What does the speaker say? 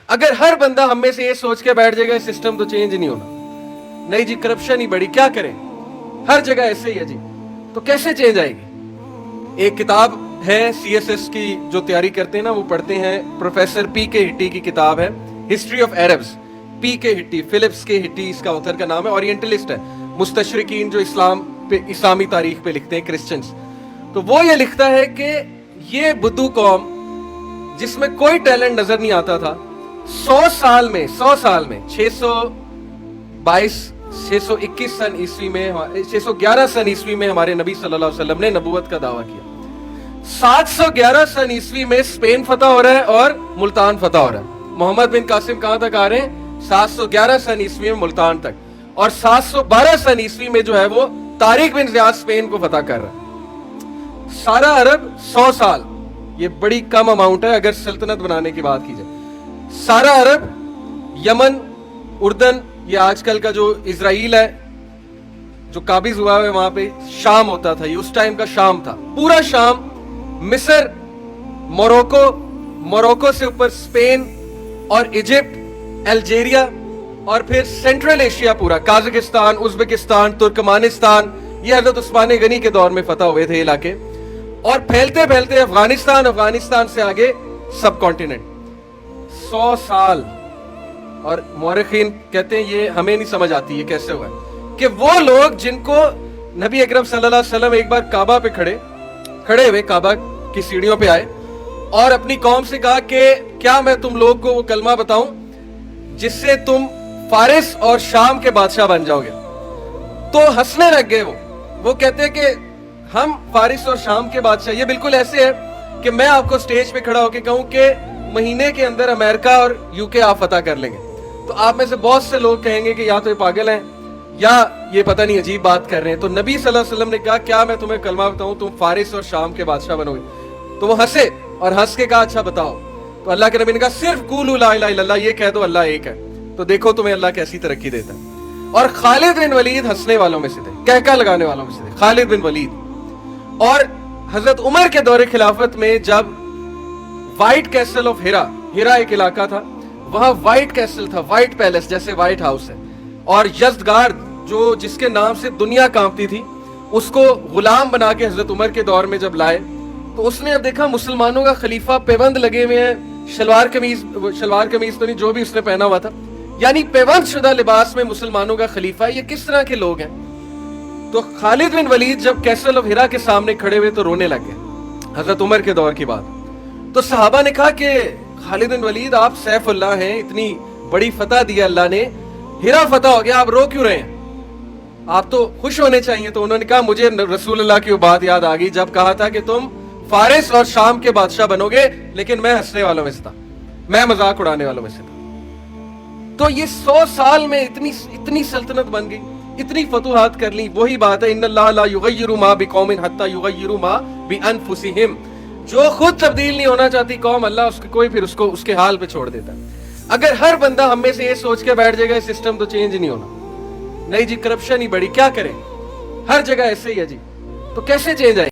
अगर हर बंदा हम में से ये सोच के बैठ जाएगा सिस्टम तो चेंज नहीं होना, नहीं जी करप्शन ही बढ़ी, क्या करें, हर जगह ऐसे ही है जी, तो कैसे चेंज आएगी। एक किताब है CSS की जो तैयारी करते हैं ना वो पढ़ते हैं, प्रोफेसर PK हिट्टी की किताब है history of Arabs. PK Hitti, Philips के हिट्टी इसका ऑथर का नाम है, ओरिएंटलिस्ट है, मुस्तशरिकीन जो इस्लामी तारीख पे लिखते हैं, क्रिश्चियंस। तो वो ये लिखता है कि ये बुद्धू कौम जिसमें कोई टैलेंट नजर नहीं आता था, 100 साल में 621 सन ईस्वी में 611 सन ईस्वी में हमारे नबी सल्लल्लाहु अलैहि वसल्लम ने नबूवत का दावा किया। 711 सन ईस्वी में स्पेन फतह हो रहा है और मुल्तान फतह हो रहा है। मोहम्मद बिन कासिम कहां तक आ रहे हैं? 711 सन ईस्वी में मुल्तान तक, और 712 सन ईस्वी में जो है वो तारिक बिन ज़ियाद स्पेन को फतह कर रहा है। सारा अरब 100 साल, ये बड़ी कम अमाउंट है अगर सल्तनत बनाने की बात की जाए। सारा अरब, यमन, उर्दन, ये आजकल का जो इजराइल है जो काबिज हुआ है वहां पे, शाम होता था, ये उस टाइम का शाम था, पूरा शाम, मिस्र, मोरक्को से ऊपर स्पेन और इजिप्ट, अल्जीरिया, और फिर सेंट्रल एशिया पूरा, काजाकिस्तान, उज्बेकिस्तान, तुर्कमानिस्तान, ये हजरत उस्मान गनी के दौर में फतह हुए थे इलाके, और फैलते फैलते अफगानिस्तान से आगे सब कॉन्टिनेंट। 100 साल। और मौरखीन कहते हैं ये हमें नहीं समझ आती ये कैसे हुआ कि वो लोग जिनको नबी अकरम सल्लल्लाहु अलैहि वसल्लम एक बार काबा पे खड़े हुए, काबा की सीढ़ियों पे आए और अपनी कौम से कहा कि क्या मैं तुम लोग को वो कलमा बताऊं जिससे तुम फारिस और शाम के बादशाह बन जाओगे। तो हंसने लग गए वो कहते हैं कि हम फारिस और शाम के बादशाह, ये बिल्कुल ऐसे है कि मैं आपको स्टेज पे खड़ा होकर कहूं कि महीने के अंदर अमेरिका और UK आप फतह कर लेंगे, तो आप में से बहुत से लोग कहेंगे कि या तो ये पागल हैं या ये पता नहीं अजीब बात कर रहे हैं। तो नबी सल्लल्लाहु अलैहि वसल्लम ने कहा क्या मैं तुम्हें कलमा बताऊं, तुम फारिस और शाम के बादशाह बनोगे। तो वो हंसे और हंस के कहा अच्छा बताओ। तो अल्लाह के नबी ने कहा सिर्फ कूलू ला इलाहा इल्लल्लाह, ये कह दो अल्लाह एक है, तो देखो तुम्हें अल्लाह कैसी तरक्की देता है। और खालिद बिन वलीद हंसने वालों में से थे, कहका लगाने वालों में से थे, खालिद बिन वलीद। और हजरत उमर के दौरे खिलाफत में जब व्हाइट कैसल ऑफ हिरा एक इलाका था, वहां व्हाइट कैसल था, व्हाइट पैलेस जैसे व्हाइट हाउस है, और यज़दगार्द जो जिसके नाम से दुनिया कांपती थी, उसको गुलाम बना के हजरत उमर के दौर में जब लाए, तो उसने अब देखा मुसलमानों का खलीफा पेबंद लगे हुए हैं, शलवार कमीज तो नहीं, जो भी उसने पहना हुआ था, यानी पेबंद शुदा लिबास में मुसलमानों का खलीफा, ये किस तरह के लोग हैं। तो खालिद बिन वलीद जब कैसल ऑफ हिरा के सामने खड़े हुए तो रोने लग गए, हजरत उमर के दौर की बात। तो सहाबा ने कहा कि खालिद बिन वलीद आप सैफुल्लाह हैं, इतनी बड़ी फतह दी अल्लाह ने, हिरा फतह हो गया, आप रो क्यों रहे हैं, आप तो खुश होने चाहिए। तो उन्होंने कहा मुझे रसूलुल्लाह की वो बात याद आ गई जब कहा था कि तुम फारिस और शाम के बादशाह बनोगे, लेकिन मैं हंसने वालों में से था, मैं मजाक उड़ाने वालों में से था। तो ये 100 साल में इतनी सल्तनत बन गई, इतनी फतूहात कर ली। वही बात है इन्नल्लाह ला युगय्यिरु मा बिकौमिन हत्ता युगय्यिरु मा बिअनफुसिहिम, जो खुद तब्दील नहीं होना चाहती कौम, अल्लाह उसको उसके हाल पे छोड़ देता है। अगर हर बंदा हम में से ये सोच के बैठ जाएगा सिस्टम तो चेंज नहीं होना, नहीं जी करप्शन ही बढ़ी, क्या करें, हर जगह ऐसे ही है जी, तो कैसे चेंज आएगी।